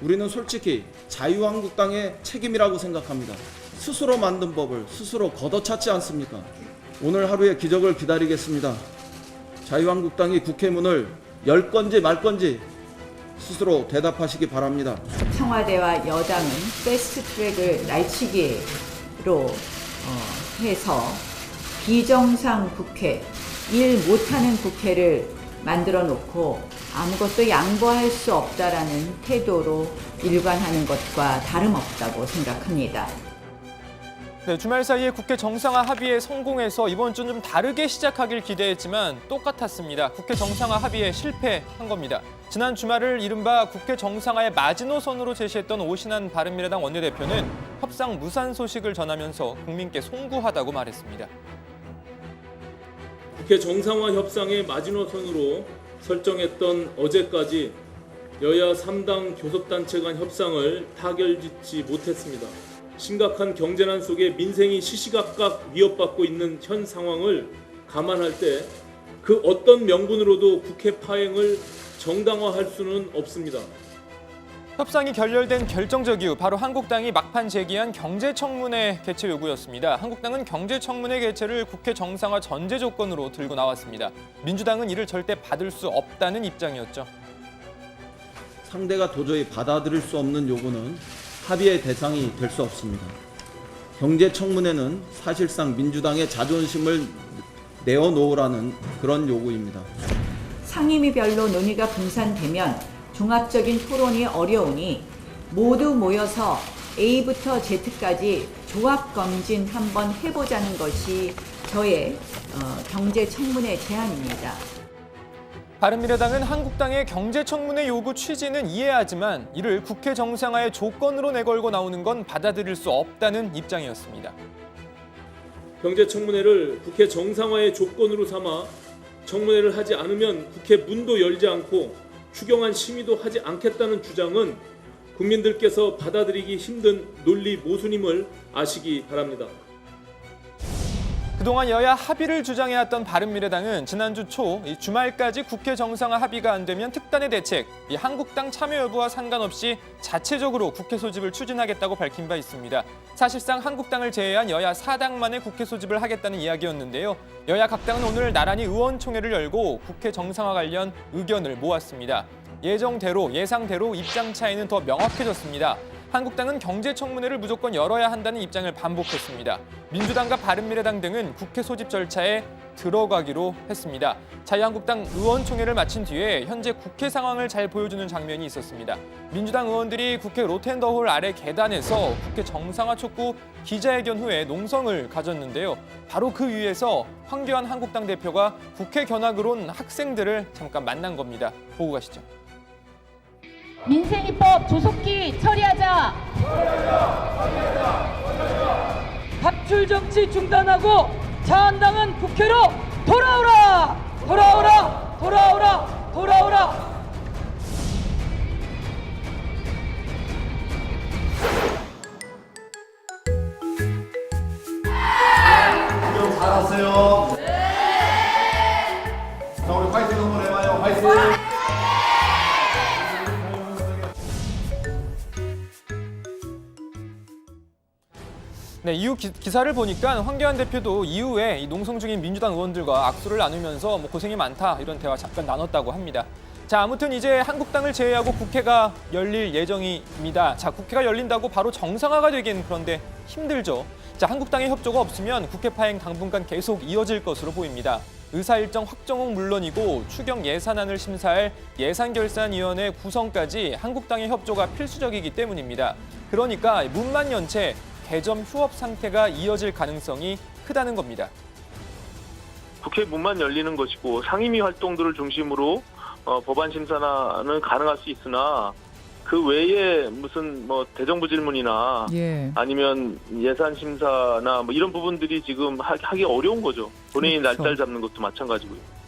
우리는 솔직히 자유한국당의 책임이라고 생각합니다. 스스로 만든 법을 스스로 걷어찼지 않습니까? 오늘 하루의 기적을 기다리겠습니다. 자유한국당이 국회 문을 열 건지 말 건지 스스로 대답하시기 바랍니다. 청와대와 여당은 패스트트랙을 날치기로 해서 비정상 국회, 일 못하는 국회를 만들어 놓고 아무것도 양보할 수 없다라는 태도로 일관하는 것과 다름없다고 생각합니다. 네, 주말 사이에 국회 정상화 합의에 성공해서 이번 주는 좀 다르게 시작하길 기대했지만 똑같았습니다. 국회 정상화 합의에 실패한 겁니다. 지난 주말을 이른바 국회 정상화의 마지노선으로 제시했던 오신환 바른미래당 원내대표는 협상 무산 소식을 전하면서 국민께 송구하다고 말했습니다. 국회 정상화 협상의 마지노선으로 설정했던 어제까지 여야 3당 교섭단체 간 협상을 타결짓지 못했습니다. 심각한 경제난 속에 민생이 시시각각 위협받고 있는 현 상황을 감안할 때 그 어떤 명분으로도 국회 파행을 정당화할 수는 없습니다. 협상이 결렬된 결정적 이유, 바로 한국당이 막판 제기한 경제청문회 개최 요구였습니다. 한국당은 경제청문회 개최를 국회 정상화 전제 조건으로 들고 나왔습니다. 민주당은 이를 절대 받을 수 없다는 입장이었죠. 상대가 도저히 받아들일 수 없는 요구는 합의의 대상이 될 수 없습니다. 경제청문회는 사실상 민주당의 자존심을 내어놓으라는 그런 요구입니다. 상임위별로 논의가 분산되면 종합적인 토론이 어려우니 모두 모여서 A부터 Z까지 종합 검진 한번 해보자는 것이 저의 경제청문회 제안입니다. 바른미래당은 한국당의 경제청문회 요구 취지는 이해하지만 이를 국회 정상화의 조건으로 내걸고 나오는 건 받아들일 수 없다는 입장이었습니다. 경제청문회를 국회 정상화의 조건으로 삼아 청문회를 하지 않으면 국회 문도 열지 않고 추경안 심의도 하지 않겠다는 주장은 국민들께서 받아들이기 힘든 논리 모순임을 아시기 바랍니다. 그동안 여야 합의를 주장해왔던 바른미래당은 지난주 초 주말까지 국회 정상화 합의가 안 되면 특단의 대책, 한국당 참여 여부와 상관없이 자체적으로 국회 소집을 추진하겠다고 밝힌 바 있습니다. 사실상 한국당을 제외한 여야 4당만의 국회 소집을 하겠다는 이야기였는데요. 여야 각 당은 오늘 나란히 의원총회를 열고 국회 정상화 관련 의견을 모았습니다. 예상대로 입장 차이는 더 명확해졌습니다. 한국당은 경제청문회를 무조건 열어야 한다는 입장을 반복했습니다. 민주당과 바른미래당 등은 국회 소집 절차에 들어가기로 했습니다. 자유한국당 의원총회를 마친 뒤에 현재 국회 상황을 잘 보여주는 장면이 있었습니다. 민주당 의원들이 국회 로텐더홀 아래 계단에서 국회 정상화 촉구 기자회견 후에 농성을 가졌는데요. 바로 그 위에서 황교안 한국당 대표가 국회 견학을 온 학생들을 잠깐 만난 겁니다. 보고 가시죠. 민생입법 조속히 처리하자. 밥줄 정치 중단하고 자한당은 국회로 돌아오라. 돌아오라. 돌아오라. 돌아오라. 구경 잘하세요. 자, 우리 파이팅 한번 해봐요. 파이팅. 네, 이후 기사를 보니까 황교안 대표도 이후에 이 농성 중인 민주당 의원들과 악수를 나누면서 고생이 많다 이런 대화 잠깐 나눴다고 합니다. 자, 아무튼 이제 한국당을 제외하고 국회가 열릴 예정입니다. 자, 국회가 열린다고 바로 정상화가 되긴 그런데 힘들죠. 자, 한국당의 협조가 없으면 국회 파행 당분간 계속 이어질 것으로 보입니다. 의사일정 확정은 물론이고 추경 예산안을 심사할 예산결산위원회 구성까지 한국당의 협조가 필수적이기 때문입니다. 그러니까 문만 연체 대점 휴업 상태가 이어질 가능성이 크다는 겁니다. 국회 문만 열리는 것이고 상임위 활동들을 중심으로 법안 심사는 가능할 수 있으나 그 외에 무슨 대정부 질문이나 아니면 예산 심사나 이런 부분들이 지금 하기 어려운 거죠. 본회의 날짜를 잡는 것도 마찬가지고요.